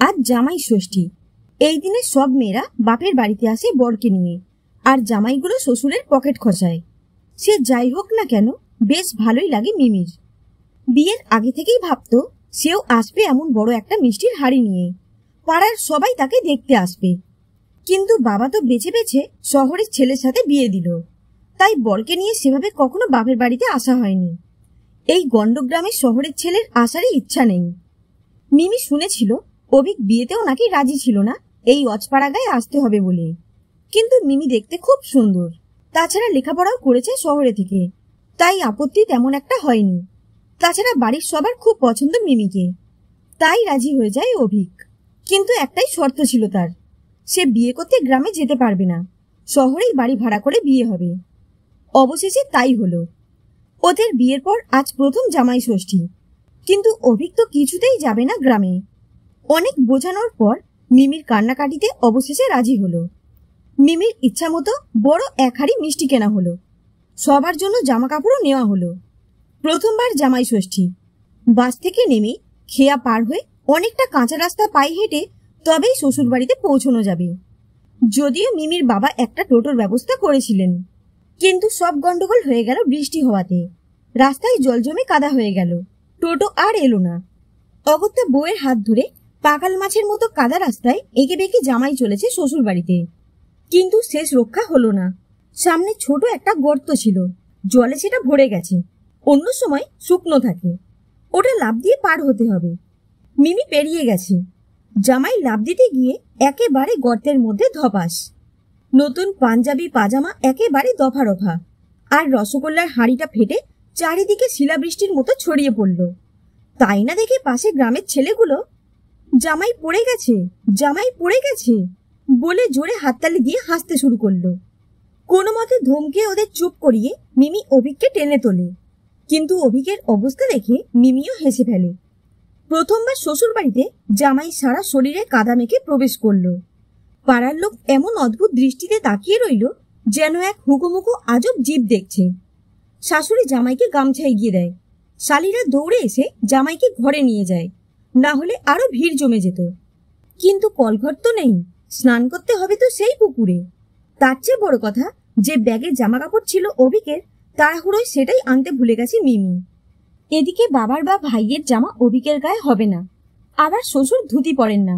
আজ জামাই ষষ্ঠী। এই দিনে সব মেয়েরা বাপের বাড়িতে আসে বরকে নিয়ে, আর জামাইগুলো শ্বশুরের পকেট খসায়। সে যাই হোক না কেন, বেশ ভালোই লাগে মিমির। বিয়ের আগে থেকেই ভাবতো সেও আসবে এমন বড় একটা মিষ্টির হাড়ি নিয়ে, পাড়ার সবাই তাকে দেখতে আসবে। কিন্তু বাবা তো বেছে বেছে শহরের ছেলের সাথে বিয়ে দিল, তাই বরকে নিয়ে সেভাবে কখনো বাপের বাড়িতে আসা হয়নি। এই গণ্ডগ্রামের শহরের ছেলের আসারই ইচ্ছা নেই। মিমি শুনেছিল অভিক বিয়েতেও নাকি রাজি ছিল না এই অজপাড়া গায়ে আসতে হবে বলে। কিন্তু মিমি দেখতে খুব সুন্দর, তাছাড়া লেখাপড়াও করেছে শহরে থেকে, তাই আপত্তি তেমন একটা হয়নি। তাছাড়া বাড়ির সবার খুব পছন্দ মিমিকে, তাই রাজি হয়ে যায় অভিক। কিন্তু একটাই শর্ত ছিল তার, সে বিয়ে করতে গ্রামে যেতে পারবে না, শহরেই বাড়ি ভাড়া করে বিয়ে হবে। অবশেষে তাই হলো। ওদের বিয়ের পর আজ প্রথম জামাই ষষ্ঠী, কিন্তু অভিক তো কিছুতেই যাবে না গ্রামে। অনেক বোঝানোর পর মিমির কান্নাকাটিতে অবশেষে রাজি হলো। মিমির ইচ্ছা মতো বড় এক হাড়ি মিষ্টি কেনা হলো, সবার জন্য জামা কাপড়ও নেওয়া হলো। প্রথমবার জামাই ষষ্ঠী। বাস থেকে নেমে খেয়া পার হয়ে অনেকটা কাঁচা রাস্তা পায়ে হেঁটে তবেই শ্বশুর বাড়িতে পৌঁছানো যাবে। যদিও মিমির বাবা একটা টোটোর ব্যবস্থা করেছিলেন, কিন্তু সব গন্ডগোল হয়ে গেল বৃষ্টি হওয়াতে। রাস্তায় জল জমে কাদা হয়ে গেল, টোটো আর এলো না। অগত্যা বউয়ের হাত ধরে পাকাল মাছের মতো কাদা রাস্তায় এঁকে বেঁকে জামাই চলেছে শ্বশুর বাড়িতে। কিন্তু শেষ রক্ষা হলো না। সামনে ছোট একটা গর্ত ছিল, জলে সেটা ভরে গেছে, অন্য সময় শুকনো থাকে। ওটা লাফ দিয়ে পার হতে হবে। মিমি পেরিয়ে গেছে। জামাই লাফ দিতে গিয়ে একেবারে গর্তের মধ্যে ধপাস। নতুন পাঞ্জাবি পাজামা একেবারে দফা রফা, আর রসগোল্লার হাঁড়িটা ফেটে চারিদিকে শিলাবৃষ্টির মতো ছড়িয়ে পড়ল। তাই না দেখে পাশে গ্রামের ছেলেগুলো জামাই পড়ে গেছে, জামাই পড়ে গেছে বলে জোরে হাততালি দিয়ে হাসতে শুরু করলো। কোনো মতে ধমকে ওদের চুপ করিয়ে মিমি অভিককে টেনে তোলে, কিন্তু অভিকের অবস্থা দেখে মিমিও হেসে ফেলে। প্রথমবার শ্বশুর বাড়িতে জামাই সারা শরীরে কাদা মেখে প্রবেশ করলো। পাড়ার লোক এমন অদ্ভুত দৃষ্টিতে তাকিয়ে রইল যেন এক হুকুমুকু আজব জীব দেখছে। শাশুড়ি জামাইকে গামছা এগিয়ে দেয়, শালিরা দৌড়ে এসে জামাইকে ঘরে নিয়ে যায়, না হলে আরো ভিড় জমে যেত। কিন্তু কলঘর তো নেই, স্নান করতে হবে তো সেই পুকুরে। তার চেয়ে বড় কথা, যে ব্যাগে জামা কাপড় ছিল অভিকের, তাড়াহুড়োয় সেটাই আনতে ভুলে গেছে মিমি। এদিকে বাবার বা ভাইয়ের জামা অভিকের গায়ে হবে না, আবার শ্বশুর ধুতি পরেন না,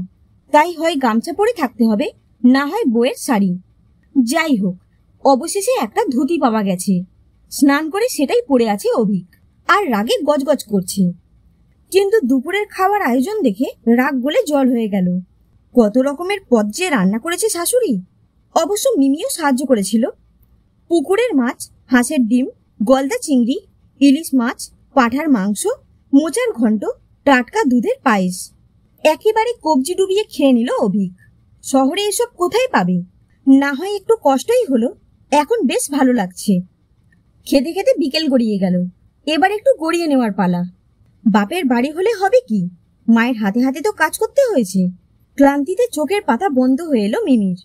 তাই হয় গামছা পরে থাকতে হবে, না হয় বউয়ের শাড়ি। যাই হোক, অবশেষে একটা ধুতি পাওয়া গেছে। স্নান করে সেটাই পরে আছে অভিক, আর রাগে গজগজ করছে। কিন্তু দুপুরের খাওয়ার আয়োজন দেখে রাগ গলে জল হয়ে গেল। কত রকমের পদ যে রান্না করেছে শাশুড়ি। অবশ্য মিমিও সাহায্য করেছিল। পুকুরের মাছ, হাঁসের ডিম, গলদা চিংড়ি, ইলিশ মাছ, পাঁঠার মাংস, মোচার ঘন্ট, টাটকা দুধের পায়েস একেবারে কবজি ডুবিয়ে খেয়ে নিল অভিক। শহরে এসব কোথায় পাবে? না হয় একটু কষ্টই হলো, এখন বেশ ভালো লাগছে। খেতে খেতে বিকেল গড়িয়ে গেল, এবার একটু গড়িয়ে নেওয়ার পালা। বাপের বাড়ি হলে হবে কি, মায়ের হাতে হাতে তো কাজ করতে হয়েছে। ক্লান্তিতে চোখের পাতা বন্ধ হয়ে এলো মিমির।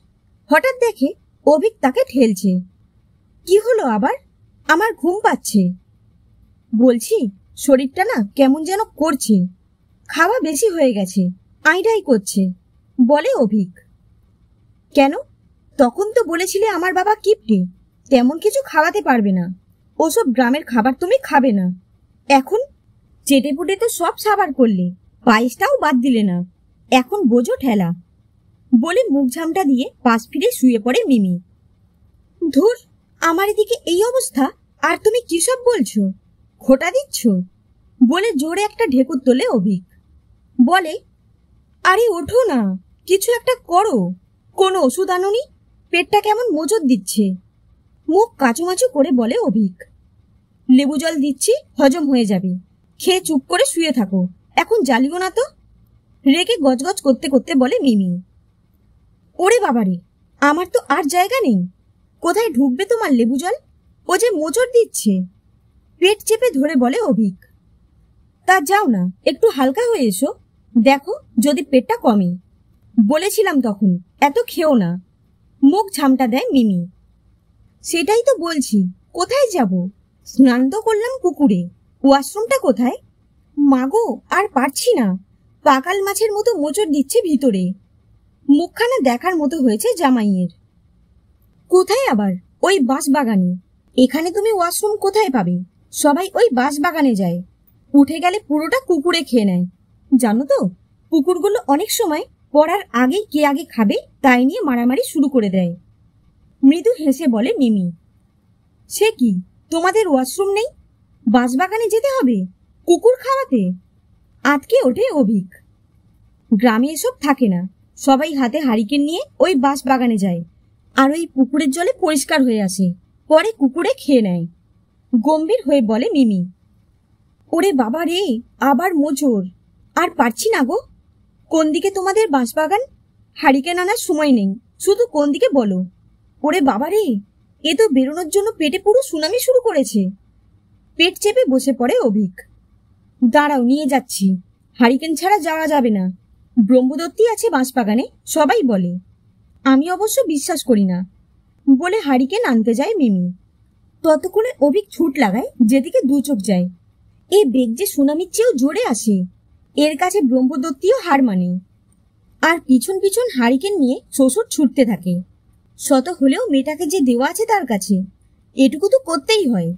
হঠাৎ দেখে অভিক তাকে ঠেলছে। কি হলো আবার? আমার ঘুম পাচ্ছে। বলছি, শরীরটা না কেমন যেন করছে, খাওয়া বেশি হয়ে গেছে, আইডাই করছে বলে অভিক। কেন? তখন তো বলেছিলে আমার বাবা কিপটে, তেমন কিছু খাওয়াতে পারবে না, ওসব গ্রামের খাবার তুমি খাবে না। এখন চেটে পুটে তো সব সাবার করলে, পায়েসটাও বাদ দিলে না, এখন বোঝো ঠেলা বলে মুখ ঝামটা দিয়ে পাশ ফিরে শুয়ে পড়ে মিমি। ধুর, আমার এদিকে এই অবস্থা, আর তুমি কি সব বলছো, খোটা দিচ্ছ বলে জোরে একটা ঢেকুর তোলে অভিক। বলে, আরে ওঠো না, কিছু একটা করো, কোনো ওষুধ আনোনি? পেটটা কেমন মোচড় দিচ্ছে। মুখ কাচুমাচু করে বলে অভিক। লেবু জল দিচ্ছি, হজম হয়ে যাবে, খেয়ে চুপ করে শুয়ে থাকো, এখন জ্বালিও না তো রেগে গজগজ করতে করতে বলে মিমি। ওরে বাবারে, আমার তো আর জায়গা নেই, কোথায় ঢুকবে তোমার লেবু জল? ও যে মোচড় দিচ্ছে। পেট চেপে ধরে বলে অভিক। তা যাও না, একটু হালকা হয়ে এসো, দেখো যদি পেটটা কমে। বলেছিলাম তখন, এত খেও না। মুখ ঝামটা দেয় মিমি। সেটাই তো বলছি, কোথায় যাব? স্নান তো করলাম পুকুরে, ওয়াশরুমটা কোথায়? মাগো, আর পারছি না, পাকাল মাছের মতো মোচড় দিচ্ছে ভিতরে। মুখখানা দেখার মতো হয়েছে জামাইয়ের। কোথায় আবার? ওই বাঁশ বাগানে। এখানে তুমি ওয়াশরুম কোথায় পাবে? সবাই ওই বাঁশ বাগানে যায়। উঠে গেলে পুরোটা কুকুরে খেয়ে নেয়। জানো তো, কুকুরগুলো অনেক সময় পড়ার আগে কে আগে খাবে তাই নিয়ে মারামারি শুরু করে দেয়। মৃদু হেসে বলে মিমি। সে কি, তোমাদের ওয়াশরুম নেই? বাঁশবাগানে যেতে হবে কুকুর খাওয়াতে? আটকে ওঠে অভিক। গ্রামে এসব থাকে না। সবাই হাতে হারিকেন নিয়ে ওই বাঁশবাগানে যায়, আর ওই পুকুরের জলে পরিষ্কার হয়ে আসে, পরে কুকুরে খেয়ে নেয়। গম্ভীর হয়ে বলে মিমি। ওরে বাবা রে, আবার মোচড়! আর পারছি না গো। কোন দিকে তোমাদের বাঁশবাগান? হারিকেন আনার সময় নেই, শুধু কোন দিকে বলো। ওরে বাবা রে, এ তো বেরোনোর জন্য পেটে পুরো সুনামি শুরু করেছে। পেট চেপে বসে পড়ে অভিক। দাঁড়াও, নিয়ে যাচ্ছি। হারিকেন ছাড়া যাওয়া যাবে না। ব্রহ্মদত্তী আছে বাঁশবাগানে, সবাই বলে। আমি অবশ্য বিশ্বাস করি না বলে হারিকেন আনতে যায় মিমি। ততক্ষণে অভিক ছুট লাগায় যেদিকে দু চোখ যায়। এ বেগ যে সুনামির চেয়েও জোরে আসে। এর কাছে ব্রহ্মদত্তীও হার মানে। আর পিছন পিছন হারিকেন নিয়ে শ্বশুর ছুটতে থাকে। শত হলেও মেয়েটাকে যে দেওয়া আছে তার কাছে, এটুকু তো করতেই হয়।